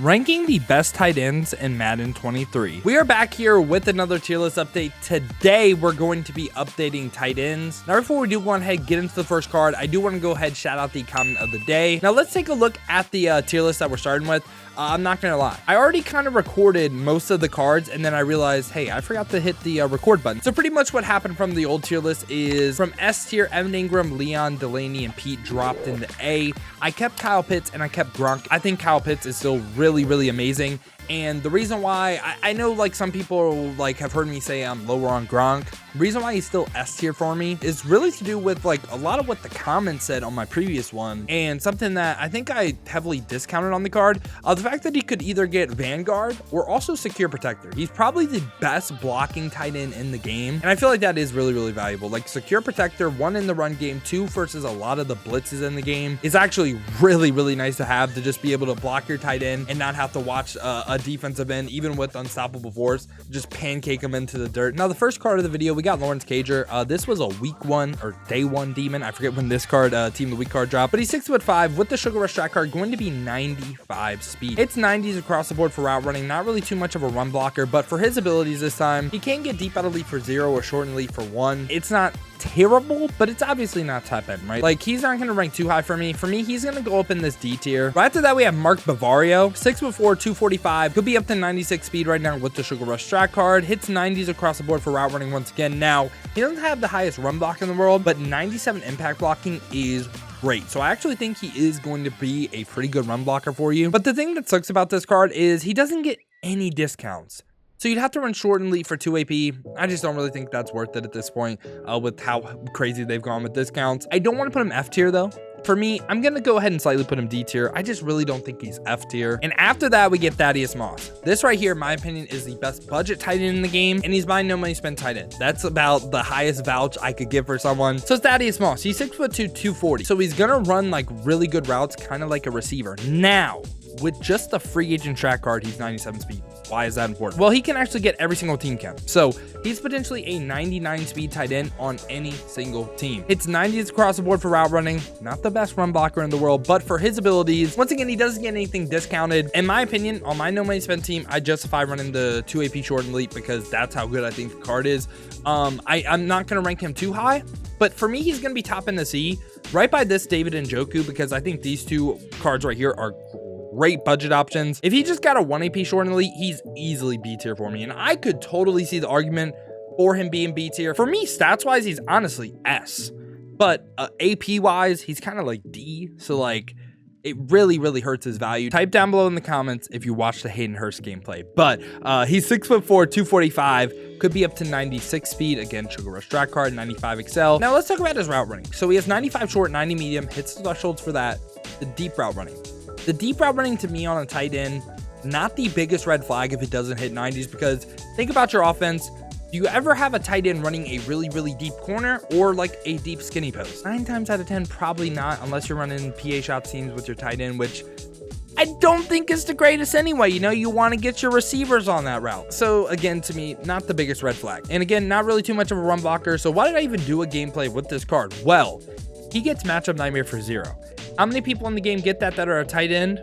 Ranking the best tight ends in Madden 23. We are back here with another tier list update. Today, we're going to be updating tight ends. Now, before we do go ahead and get into the first card, I do want to go ahead and shout out the comment of the day. Now, let's take a look at the tier list that we're starting with. I'm not going to lie. I already kind of recorded most of the cards, and then I realized, hey, I forgot to hit the record button. So pretty much what happened from the old tier list is from S tier, Evan Engram, Leon, Jelani, and Pete dropped into A. I kept Kyle Pitts, and I kept Gronk. I think Kyle Pitts is still really amazing. And the reason why, I know like some people like have heard me say I'm lower on Gronk. The reason why he's still S tier for me is really to do with like a lot of what the comments said on my previous one, and something that I think I heavily discounted on the card. The fact that he could either get Vanguard or also Secure Protector. He's probably the best blocking tight end in the game, and I feel like that is really valuable. Like Secure Protector, 1 in the run game, 2 versus a lot of the blitzes in the game is actually really nice to have, to just be able to block your tight end and not have to watch a defensive end, even with unstoppable force, just pancake him into the dirt. Now, the first card of the video, we got Lawrence Cager. This was a week 1 or day 1 demon. I forget when this card, team of the week card dropped, but he's 6'5" with the Sugar Rush strat card, going to be 95 speed. It's 90s across the board for route running, not really too much of a run blocker, but for his abilities this time, he can get deep out of lead for 0 or short and lead for 1. It's not terrible, but it's obviously not top end, right? Like, he's not going to rank too high for me. For me, he's going to go up in this D tier. Right after that, we have Mark Bavario, 6'4", 245, could be up to 96 speed right now with the Sugar Rush strat card. Hits 90s across the board for route running once again. Now, he doesn't have the highest run block in the world, but 97 impact blocking is great. So I actually think he is going to be a pretty good run blocker for you. But the thing that sucks about this card is he doesn't get any discounts. So you'd have to run short and lead for 2 AP. I just don't really think that's worth it at this point with how crazy they've gone with discounts. I don't want to put him F tier though. For me, I'm going to go ahead and slightly put him D tier. I just really don't think he's F tier. And after that, we get Thaddeus Moss. This right here, in my opinion, is the best budget tight end in the game, and he's buying no money spent tight end. That's about the highest vouch I could give for someone. So Thaddeus Moss, he's 6'2", 240. So he's going to run like really good routes, kind of like a receiver. Now, with just the free agent track card, he's 97 speed. Why is that important? Well, he can actually get every single team count. So he's potentially a 99 speed tight end on any single team. It's 90s across the board for route running. Not the best run blocker in the world, but for his abilities, once again, he doesn't get anything discounted. In my opinion, on my no money spent team, I justify running the 2 AP short and elite because that's how good I think the card is. I'm not going to rank him too high, but for me, he's going to be top in the C, right by this David Njoku, because I think these two cards right here are great budget options. If he just got a 1 AP short and elite, he's easily B tier for me. And I could totally see the argument for him being B tier. For me, stats wise, he's honestly S. But AP wise, he's kind of like D. So like, it really hurts his value. Type down below in the comments if you watched the Hayden Hurst gameplay. But he's 6'4", 245, could be up to 96 speed. Again, Sugar Rush strat card, 95 excel. Now let's talk about his route running. So he has 95 short, 90 medium, hits the thresholds for that. The deep route running. The deep route running to me on a tight end, not the biggest red flag if it doesn't hit 90s, because think about your offense. Do you ever have a tight end running a really deep corner or like a deep skinny post? 9 times out of 10, probably not, unless you're running PA shot seams with your tight end, which I don't think is the greatest anyway. You know, you want to get your receivers on that route. So again, to me, not the biggest red flag. And again, not really too much of a run blocker. So why did I even do a gameplay with this card? Well, he gets matchup nightmare for 0. How many people in the game get that are a tight end?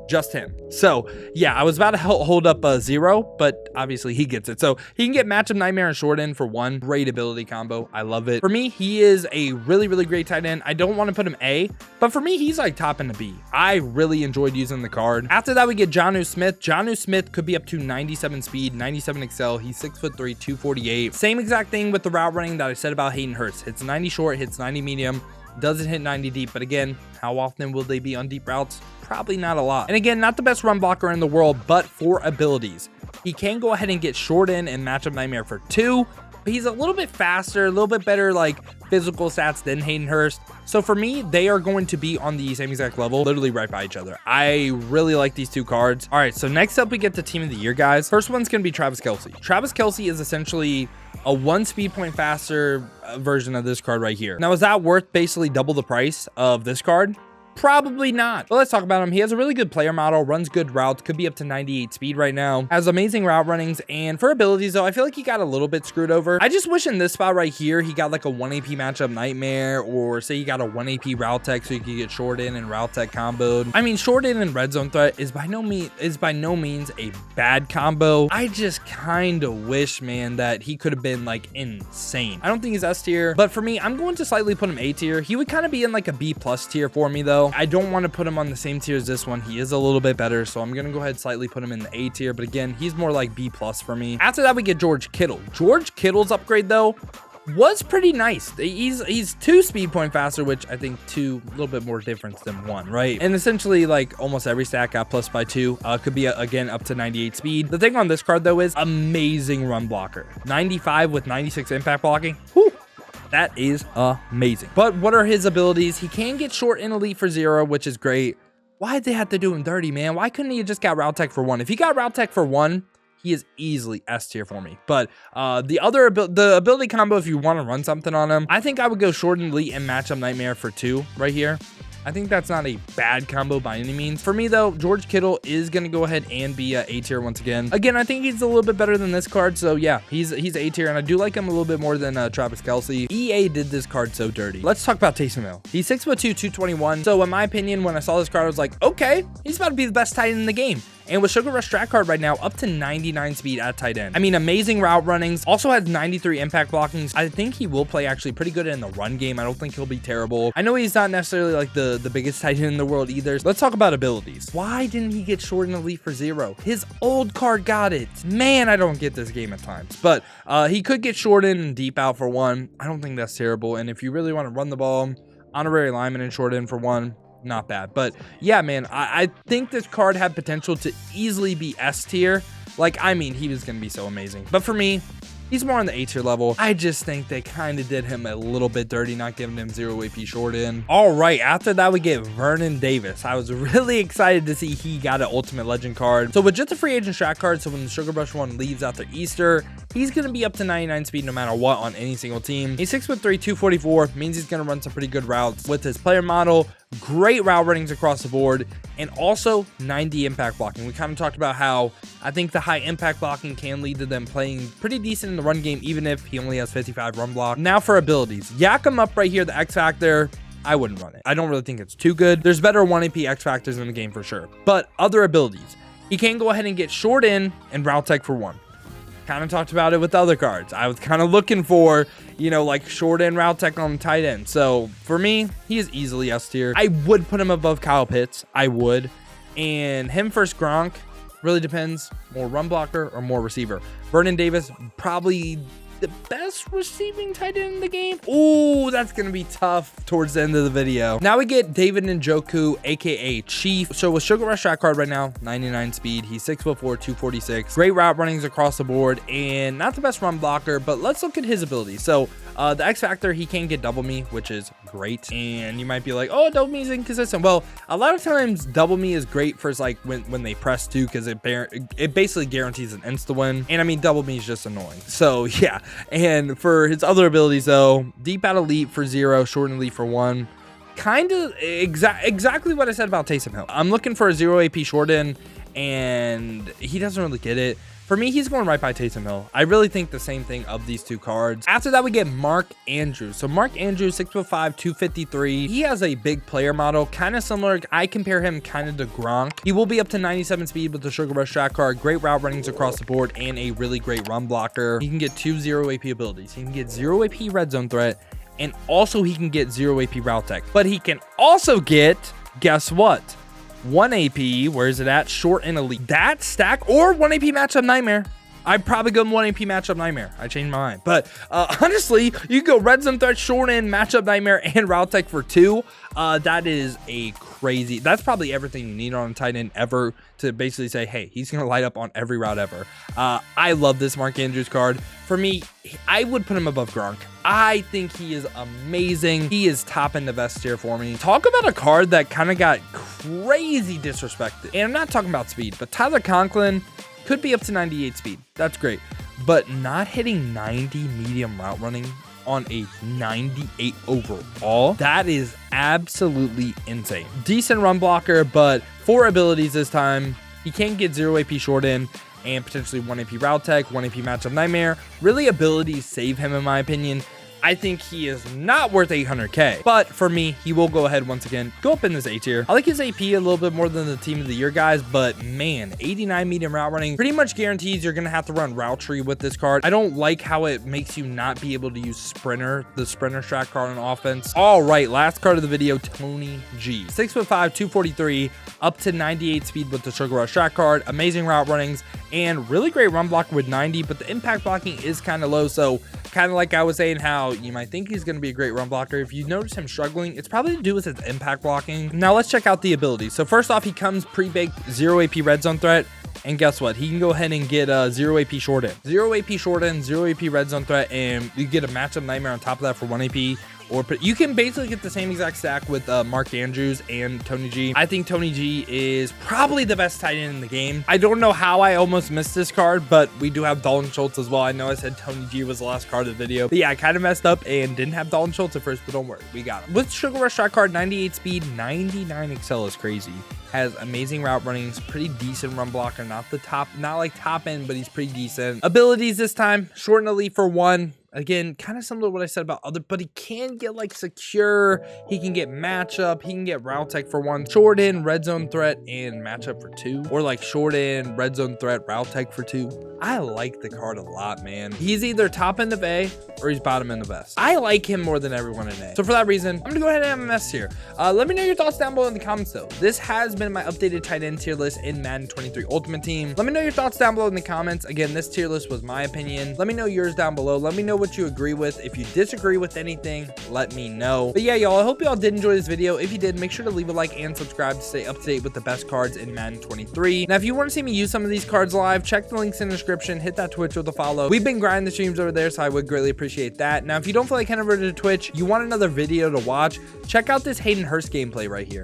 Just him. So yeah, I was about to hold up a 0, but obviously he gets it. So he can get matchup nightmare and short end for 1. Great ability combo. I love it. For me, he is a really great tight end. I don't want to put him A, but for me, he's like top in the B. I really enjoyed using the card. After that, we get Jonnu Smith. Jonnu Smith could be up to 97 speed, 97 excel. He's 6'3", 248. Same exact thing with the route running that I said about Hayden Hurst. Hits 90 short, hits 90 medium. Doesn't hit 90 deep, but again, how often will they be on deep routes? Probably not a lot. And again, not the best run blocker in the world, but for abilities, he can go ahead and get short in and matchup nightmare for 2. But he's a little bit faster, a little bit better like physical stats than Hayden Hurst. So for me, they are going to be on the same exact level, literally right by each other. I really like these two cards. All right, so next up we get the team of the year, guys. First one's gonna be Travis Kelce. Travis Kelce is essentially a 1 speed point faster version of this card right here. Now, is that worth basically double the price of this card? Probably not. But let's talk about him. He has a really good player model, runs good routes, could be up to 98 speed right now, has amazing route runnings, and for abilities though, I feel like he got a little bit screwed over. I just wish in this spot right here, he got like a 1 AP matchup nightmare, or say he got a 1 AP route tech so you could get short in and route tech comboed. I mean, short in and red zone threat is by no means a bad combo. I just kind of wish, man, that he could have been like insane. I don't think he's S tier, but for me, I'm going to slightly put him A tier. He would kind of be in like a B plus tier for me though. I don't want to put him on the same tier as this one. He is a little bit better, so I'm gonna go ahead and slightly put him in the A tier, but again, he's more like B plus for me. After that, we get George Kittle. George Kittle's upgrade though was pretty nice. He's 2 speed point faster, which I think 2 a little bit more difference than 1, right? And essentially like almost every stack got plus by 2. Could be again up to 98 speed. The thing on this card though is amazing run blocker. 95 with 96 impact blocking. Whew. That is amazing. But what are his abilities? He can get short and elite for 0, which is great. Why'd they have to do him dirty, man? Why couldn't he have just got route tech for 1? If he got route tech for 1, he is easily S tier for me. But the ability combo, if you want to run something on him, I think I would go short and elite and matchup nightmare for 2 right here. I think that's not a bad combo by any means. For me though, George Kittle is going to go ahead and be A tier once again. Again, I think he's a little bit better than this card. So yeah, he's A tier, and I do like him a little bit more than Travis Kelce. EA did this card so dirty. Let's talk about Taysom Hill. He's 6'2", 221. So in my opinion, when I saw this card, I was like, okay, he's about to be the best tight end in the game. And with Sugar Rush Strat card right now, up to 99 speed at tight end. I mean, amazing route runnings. Also has 93 impact blockings. I think he will play actually pretty good in the run game. I don't think he'll be terrible. I know he's not necessarily like the biggest tight end in the world either. Let's talk about abilities. Why didn't he get short and elite for 0? His old card got it. Man, I don't get this game at times. But he could get short in and deep out for 1. I don't think that's terrible. And if you really want to run the ball, honorary lineman and short in for 1. Not bad. But yeah, man, I think this card had potential to easily be S tier. Like, I mean, he was going to be so amazing. But for me, he's more on the A tier level. I just think they kind of did him a little bit dirty, not giving him 0 AP short in. All right, after that, we get Vernon Davis. I was really excited to see he got an Ultimate Legend card. So with just a free agent strat card, so when the Sugar Rush one leaves after Easter, he's going to be up to 99 speed no matter what on any single team. He's 6'3", 244, means he's going to run some pretty good routes with his player model. Great route runnings across the board, and also 90 impact blocking. We kind of talked about how I think the high impact blocking can lead to them playing pretty decent in the run game, even if he only has 55 run block. Now for abilities. Yak him up right here, the X Factor. I wouldn't run it. I don't really think it's too good. There's better 1 AP X Factors in the game for sure. But other abilities. He can go ahead and get short in and route tech for 1. Kind of talked about it with other cards. I was kind of looking for, you know, like short end route tech on the tight end. So for me, he is easily S tier. I would put him above Kyle Pitts. I would. And him versus Gronk really depends. More run blocker or more receiver. Vernon Davis, probably the best receiving tight end in the game. Ooh, that's gonna be tough towards the end of the video. Now we get David Njoku, aka Chief. So with Sugar Rush Strat card right now, 99 speed. He's 6'4", 246. Great route runnings across the board, and not the best run blocker, but let's look at his abilities. So the X Factor, he can get double me, which is great. And you might be like, oh, double me is inconsistent. Well, a lot of times double me is great for like when they press 2, because it basically guarantees an insta win. And I mean, double me is just annoying. So yeah. And for his other abilities though, deep out elite for 0, short and elite for 1. Kind of exactly what I said about Taysom Hill. I'm looking for a 0 AP short in, and he doesn't really get it. For me, he's going right by Taysom Hill. I really think the same thing of these two cards. After that, we get Mark Andrews. So Mark Andrews, 6'5", 253. He has a big player model, kind of similar. I compare him kind of to Gronk. He will be up to 97 speed with the Sugar Rush Strat card. Great route runnings across the board and a really great run blocker. He can get 2 0 AP abilities. He can get 0 AP red zone threat, and also he can get 0 AP route tech. But he can also get, guess what? 1 AP, where is it at? Short and elite. That stack, or 1 AP matchup nightmare. I'd probably go 1 AP matchup nightmare. I changed my mind. But honestly, you can go red zone threat, short end, matchup nightmare, and route tech for 2. That is a crazy. That's probably everything you need on a tight end ever to basically say, hey, he's going to light up on every route ever. I love this Mark Andrews card. For me, I would put him above Gronk. I think he is amazing. He is top in the best tier for me. Talk about a card that kind of got crazy disrespected. And I'm not talking about speed, but Tyler Conklin could be up to 98 speed. That's great. But not hitting 90 medium route running on a 98 overall. That is absolutely insane. Decent run blocker, but 4 abilities this time. He can get 0 AP short in and potentially 1 AP route tech, 1 AP matchup nightmare. Really, abilities save him in my opinion. I think he is not worth 800k, but for me, he will go ahead once again, go up in this A tier. I like his AP a little bit more than the team of the year guys, but man, 89 medium route running pretty much guarantees you're gonna have to run route tree with this card. I don't like how it makes you not be able to use sprinter, the sprinter strat card on offense. All right, last card of the video, Tony G. 6'5", 243, up to 98 speed with the Sugar Rush strat card, amazing route runnings, and really great run block with 90, but the impact blocking is kind of low, so kind of like I was saying how you might think he's going to be a great run blocker. If you notice him struggling, it's probably to do with his impact blocking. Now let's check out the abilities. So first off, he comes pre-baked 0 AP red zone threat. And guess what? He can go ahead and get 0 AP short in. 0 AP short in, 0 AP red zone threat, and you get a matchup nightmare on top of that for 1 AP. Or you can basically get the same exact stack with Mark Andrews and Tony G. I think Tony G is probably the best tight end in the game. I don't know how I almost missed this card, but we do have Dalton Schultz as well. I know I said Tony G was the last card of the video, but yeah, I kind of messed up and didn't have Dalton Schultz at first, but don't worry, we got him. With Sugar Rush shot card, 98 speed, 99 excel is crazy. Has amazing route running, pretty decent run blocker, not like top end, but he's pretty decent. Abilities this time, shorten elite for 1. Again, kind of similar to what I said about other, but he can get like secure, he can get matchup, he can get route tech for 1, short in, red zone threat, and matchup for 2, or like short in, red zone threat, route tech for 2. I like the card a lot, man. He's either top end of A or he's bottom end of S. I like him more than everyone in A. So for that reason, I'm gonna go ahead and have him S here. Let me know your thoughts down below in the comments though. This has been my updated tight end tier list in Madden 23 Ultimate Team. Let me know your thoughts down below in the comments. Again, this tier list was my opinion. Let me know yours down below. Let me know what you agree with. If you disagree with anything, let me know. But yeah, y'all, I hope y'all did enjoy this video. If you did, make sure to leave a like and subscribe to stay up to date with the best cards in Madden 23. Now, if you want to see me use some of these cards live, check the links in the description, hit that Twitch with a follow. We've been grinding the streams over there, so I would greatly appreciate that. Now, if you don't feel like heading over to Twitch, you want another video to watch, check out this Hayden Hurst gameplay right here.